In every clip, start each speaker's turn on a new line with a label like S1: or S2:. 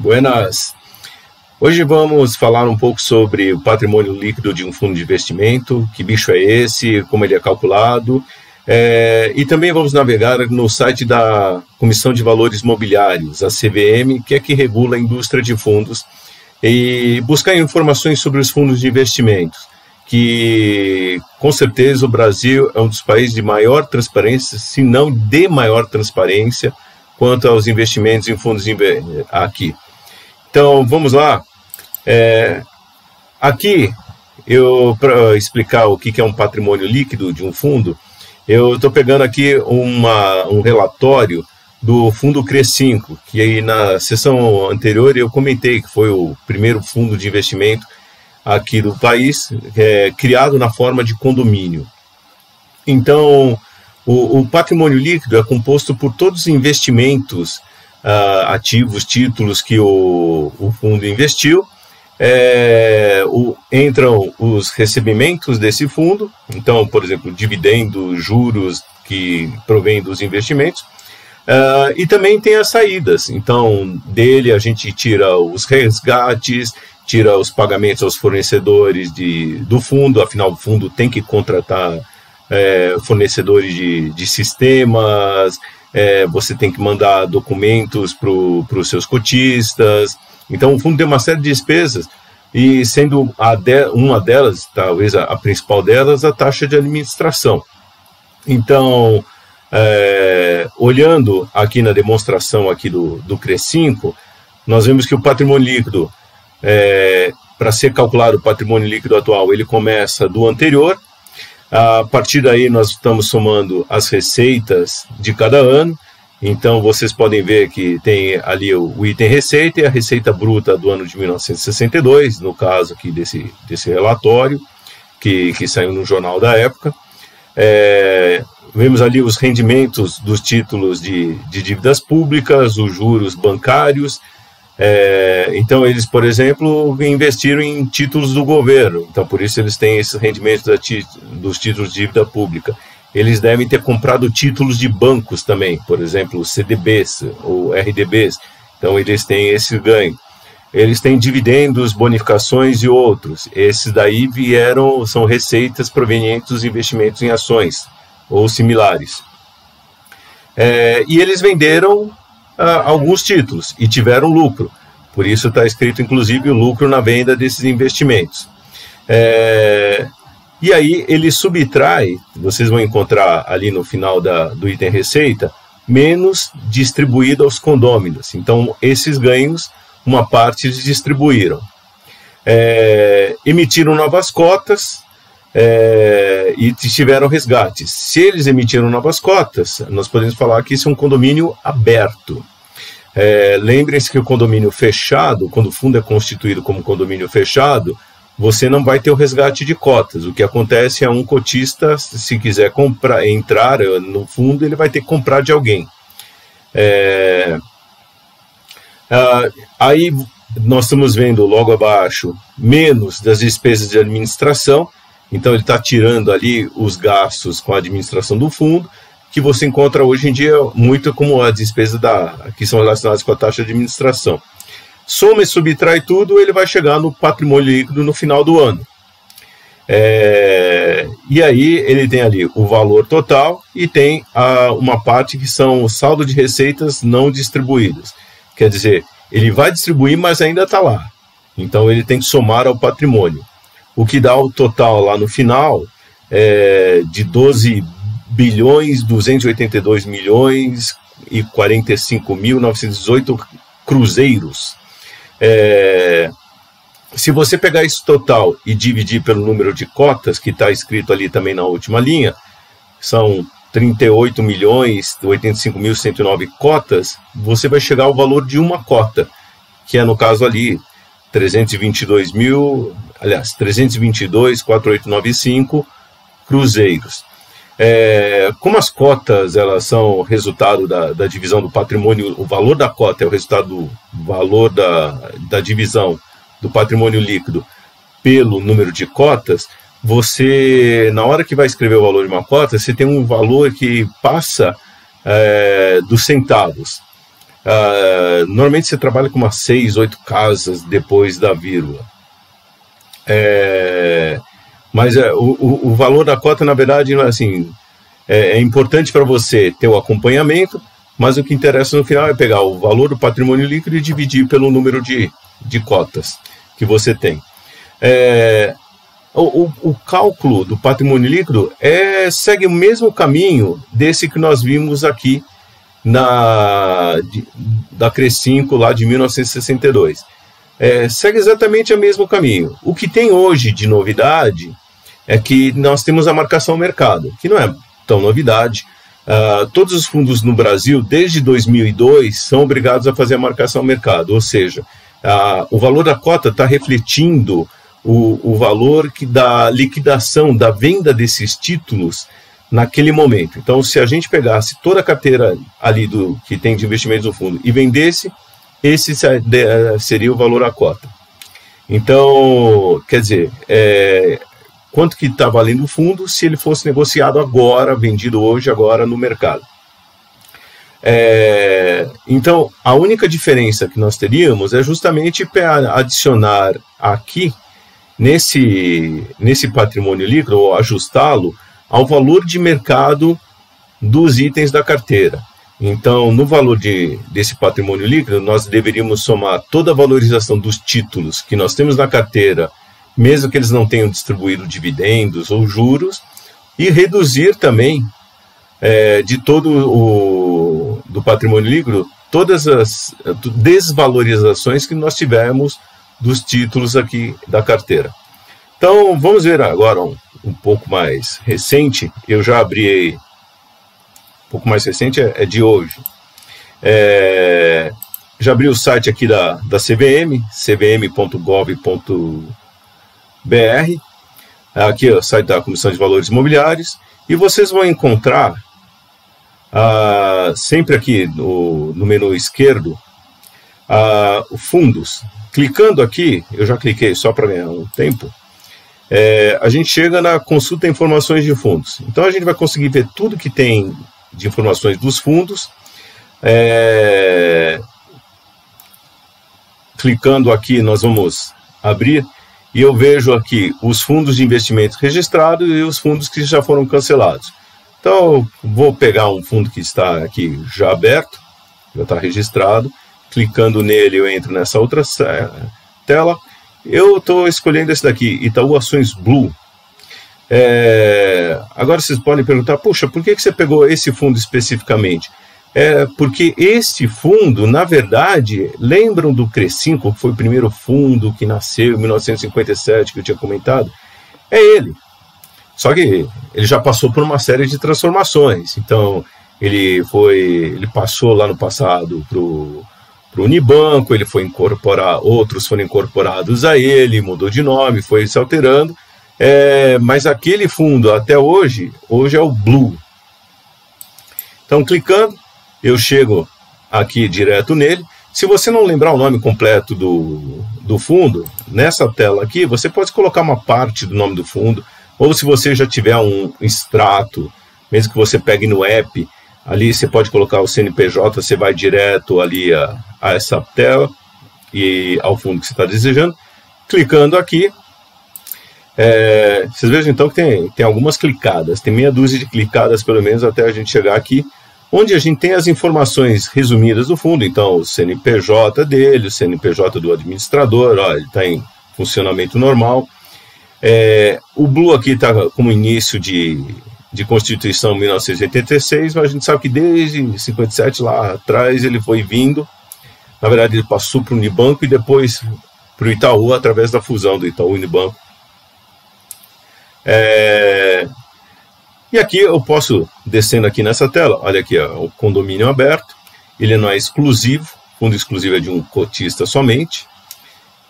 S1: Buenas. Hoje vamos falar um pouco sobre o patrimônio líquido de um fundo de investimento, que bicho é esse, como ele é calculado, e também vamos navegar no site da Comissão de Valores Mobiliários, a CVM, que é que regula a indústria de fundos, e buscar informações sobre os fundos de investimentos, que com certeza o Brasil é um dos países de maior transparência, se não de maior transparência, quanto aos investimentos em fundos aqui. Então, vamos lá. Aqui, para explicar o que é um patrimônio líquido de um fundo, eu estou pegando aqui um relatório do fundo CRE5, que aí na sessão anterior eu comentei que foi o primeiro fundo de investimento aqui do país, criado na forma de condomínio. Então, o patrimônio líquido é composto por todos os investimentos ativos, títulos que o fundo investiu, entram os recebimentos desse fundo, então, por exemplo, dividendos, juros que provém dos investimentos, e também tem as saídas. Então, dele a gente tira os resgates, tira os pagamentos aos fornecedores do fundo, afinal o fundo tem que contratar fornecedores de sistemas, você tem que mandar documentos para os seus cotistas. Então o fundo tem uma série de despesas, e sendo uma delas, talvez a principal delas, a taxa de administração. Então, olhando aqui na demonstração aqui do CRE5, nós vemos que o patrimônio líquido, para ser calculado o patrimônio líquido atual, ele começa do anterior. A partir daí nós estamos somando as receitas de cada ano. Então vocês podem ver que tem ali o item receita e a receita bruta do ano de 1962, no caso aqui desse relatório, que saiu no jornal da época. Vemos ali os rendimentos dos títulos de dívidas públicas, os juros bancários. Então eles, por exemplo, investiram em títulos do governo, então por isso eles têm esses rendimentos dos títulos de dívida pública. Eles devem ter comprado títulos de bancos também, por exemplo, CDBs ou RDBs, então eles têm esse ganho. Eles têm dividendos, bonificações e outros. Esses daí são receitas provenientes dos investimentos em ações ou similares. E eles venderam alguns títulos e tiveram lucro. Por isso está escrito, inclusive, o lucro na venda desses investimentos. E aí ele subtrai, vocês vão encontrar ali no final do item receita, menos distribuído aos condôminos. Então, esses ganhos, uma parte eles distribuíram. Emitiram novas cotas e tiveram resgates. Se eles emitiram novas cotas, nós podemos falar que isso é um condomínio aberto. Lembrem-se que o condomínio fechado, quando o fundo é constituído como condomínio fechado, você não vai ter o resgate de cotas. O que acontece é um cotista, se quiser entrar no fundo, ele vai ter que comprar de alguém. Aí nós estamos vendo logo abaixo menos das despesas de administração. Então ele está tirando ali os gastos com a administração do fundo, que você encontra hoje em dia muito como a despesa que são relacionadas com a taxa de administração. Soma e subtrai tudo, ele vai chegar no patrimônio líquido no final do ano. E aí ele tem ali o valor total e tem uma parte que são o saldo de receitas não distribuídas. Quer dizer, ele vai distribuir, mas ainda está lá. Então ele tem que somar ao patrimônio. O que dá o total lá no final de 12.282.045.918 cruzeiros. Se você pegar esse total e dividir pelo número de cotas, que está escrito ali também na última linha, são 38.085.109 cotas, você vai chegar ao valor de uma cota, que é no caso ali 322.495 cruzeiros. Como as cotas elas são resultado da divisão do patrimônio, o valor da cota é o resultado do valor da divisão do patrimônio líquido pelo número de cotas, você, na hora que vai escrever o valor de uma cota, você tem um valor que passa dos centavos. Normalmente você trabalha com umas 6, 8 casas depois da vírgula. Mas o valor da cota, na verdade, assim, é importante para você ter o acompanhamento, mas o que interessa no final é pegar o valor do patrimônio líquido e dividir pelo número de cotas que você tem. O cálculo do patrimônio líquido segue o mesmo caminho desse que nós vimos aqui da CRE5 lá de 1962. Segue exatamente o mesmo caminho. O que tem hoje de novidade é que nós temos a marcação ao mercado, que não é tão novidade. Todos os fundos no Brasil, desde 2002, são obrigados a fazer a marcação ao mercado, ou seja, o valor da cota está refletindo o valor da liquidação, da venda desses títulos naquele momento. Então, se a gente pegasse toda a carteira ali que tem de investimentos no fundo e vendesse, esse seria o valor da cota. Então, quer dizer, quanto que está valendo o fundo se ele fosse negociado agora, vendido hoje, agora no mercado. Então, a única diferença que nós teríamos é justamente para adicionar aqui, nesse patrimônio líquido, ou ajustá-lo ao valor de mercado dos itens da carteira. Então, no valor desse patrimônio líquido, nós deveríamos somar toda a valorização dos títulos que nós temos na carteira, mesmo que eles não tenham distribuído dividendos ou juros, e reduzir também de todo do patrimônio líquido todas as desvalorizações que nós tivemos dos títulos aqui da carteira. Então, vamos ver agora um pouco mais recente. Eu já abri, um pouco mais recente é de hoje. Já abri o site aqui da CVM, cvm.gov.br. Aqui é o site da Comissão de Valores Imobiliários, e vocês vão encontrar sempre aqui no menu esquerdo fundos. Clicando aqui, eu já cliquei só para ganhar um tempo, a gente chega na consulta informações de fundos. Então a gente vai conseguir ver tudo que tem de informações dos fundos. Clicando aqui, nós vamos abrir, e eu vejo aqui os fundos de investimento registrados e os fundos que já foram cancelados. Então, vou pegar um fundo que está aqui já aberto, já está registrado. Clicando nele, eu entro nessa outra tela. Eu estou escolhendo esse daqui, Itaú Ações Blue. Agora vocês podem perguntar, puxa, por que você pegou esse fundo especificamente? Porque este fundo, na verdade, lembram do CRE5, que foi o primeiro fundo que nasceu em 1957, que eu tinha comentado? É ele. Só que ele já passou por uma série de transformações. Então, ele passou lá no passado para o Unibanco, ele foi incorporar, outros foram incorporados a ele, mudou de nome, foi se alterando. Mas aquele fundo, até hoje é o Blue. Então, clicando, eu chego aqui direto nele. Se você não lembrar o nome completo do fundo, nessa tela aqui, você pode colocar uma parte do nome do fundo, ou se você já tiver um extrato, mesmo que você pegue no app, ali você pode colocar o CNPJ, você vai direto ali a essa tela e ao fundo que você está desejando. Clicando aqui, vocês vejam então que tem algumas clicadas, tem meia dúzia de clicadas pelo menos até a gente chegar aqui, onde a gente tem as informações resumidas do fundo. Então, o CNPJ dele, o CNPJ do administrador, ele está em funcionamento normal. O Blue aqui está como início de Constituição 1986, mas a gente sabe que desde 57 lá atrás ele foi vindo. Na verdade, ele passou para o Unibanco e depois para o Itaú, através da fusão do Itaú e Unibanco. E aqui eu posso, descendo aqui nessa tela, olha aqui, ó, o condomínio aberto. Ele não é exclusivo, fundo exclusivo é de um cotista somente.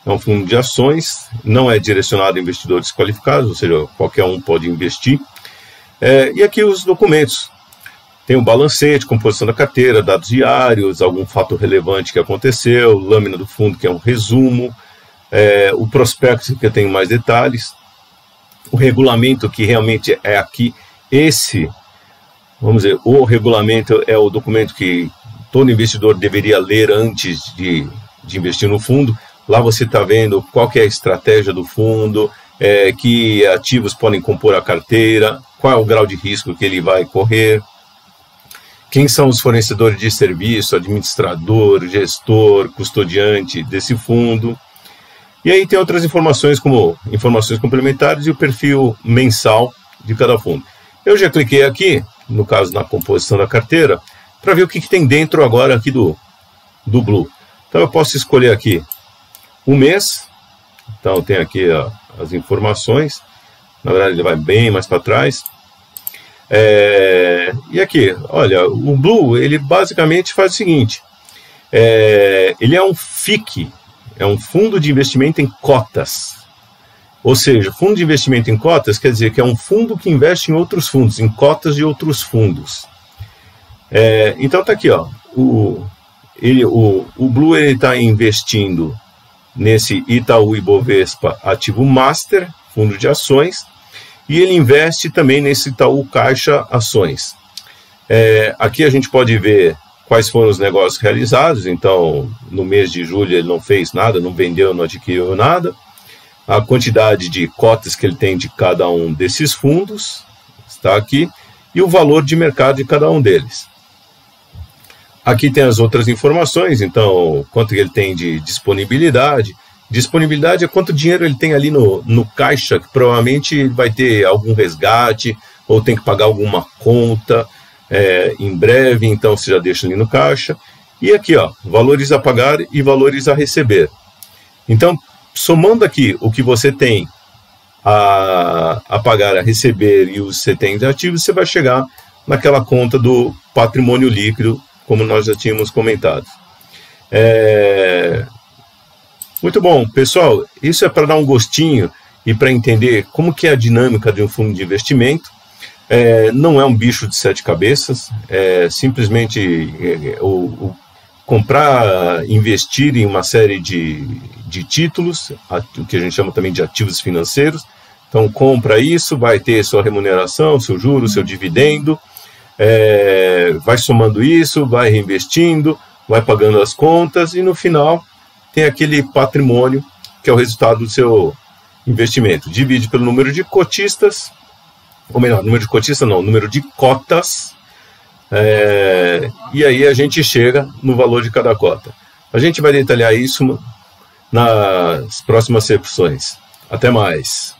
S1: É um fundo de ações, não é direcionado a investidores qualificados, ou seja, qualquer um pode investir. E aqui os documentos. Tem o balancete, composição da carteira, dados diários, algum fato relevante que aconteceu, lâmina do fundo, que é um resumo, o prospecto, que tem mais detalhes, o regulamento, que realmente é aqui, vamos dizer, o regulamento é o documento que todo investidor deveria ler antes de investir no fundo. Lá você está vendo qual que é a estratégia do fundo, que ativos podem compor a carteira, qual é o grau de risco que ele vai correr, quem são os fornecedores de serviço, administrador, gestor, custodiante desse fundo. E aí tem outras informações, como informações complementares e o perfil mensal de cada fundo. Eu já cliquei aqui, no caso na composição da carteira, para ver o que tem dentro agora aqui do Blue. Então eu posso escolher aqui o mês, então tem aqui as informações, na verdade ele vai bem mais para trás. E aqui, olha, o Blue, ele basicamente faz o seguinte, ele é um FIC, é um fundo de investimento em cotas. Ou seja, fundo de investimento em cotas quer dizer que é um fundo que investe em outros fundos, em cotas de outros fundos. Então tá aqui, ó, o Blue está investindo nesse Itaú Ibovespa Ativo Master, fundo de ações, e ele investe também nesse Itaú Caixa Ações. Aqui a gente pode ver quais foram os negócios realizados. Então, no mês de julho ele não fez nada, não vendeu, não adquiriu nada. A quantidade de cotas que ele tem de cada um desses fundos está aqui, e o valor de mercado de cada um deles. Aqui tem as outras informações, então, quanto ele tem de disponibilidade. Disponibilidade é quanto dinheiro ele tem ali no caixa, que provavelmente vai ter algum resgate, ou tem que pagar alguma conta em breve, então você já deixa ali no caixa. E aqui, ó, valores a pagar e valores a receber. Então, somando aqui o que você tem a pagar, a receber e os que você tem de ativos, você vai chegar naquela conta do patrimônio líquido, como nós já tínhamos comentado. Muito bom, pessoal, isso é para dar um gostinho e para entender como que é a dinâmica de um fundo de investimento. Não é um bicho de 7 cabeças, simplesmente comprar, investir em uma série de títulos, o que a gente chama também de ativos financeiros. Então compra isso, vai ter sua remuneração, seu juro, seu dividendo, vai somando isso, vai reinvestindo, vai pagando as contas e no final tem aquele patrimônio que é o resultado do seu investimento. Divide pelo número de cotistas, ou melhor, número de cotistas não, número de cotas, e aí a gente chega no valor de cada cota. A gente vai detalhar isso nas próximas sessões. Até mais!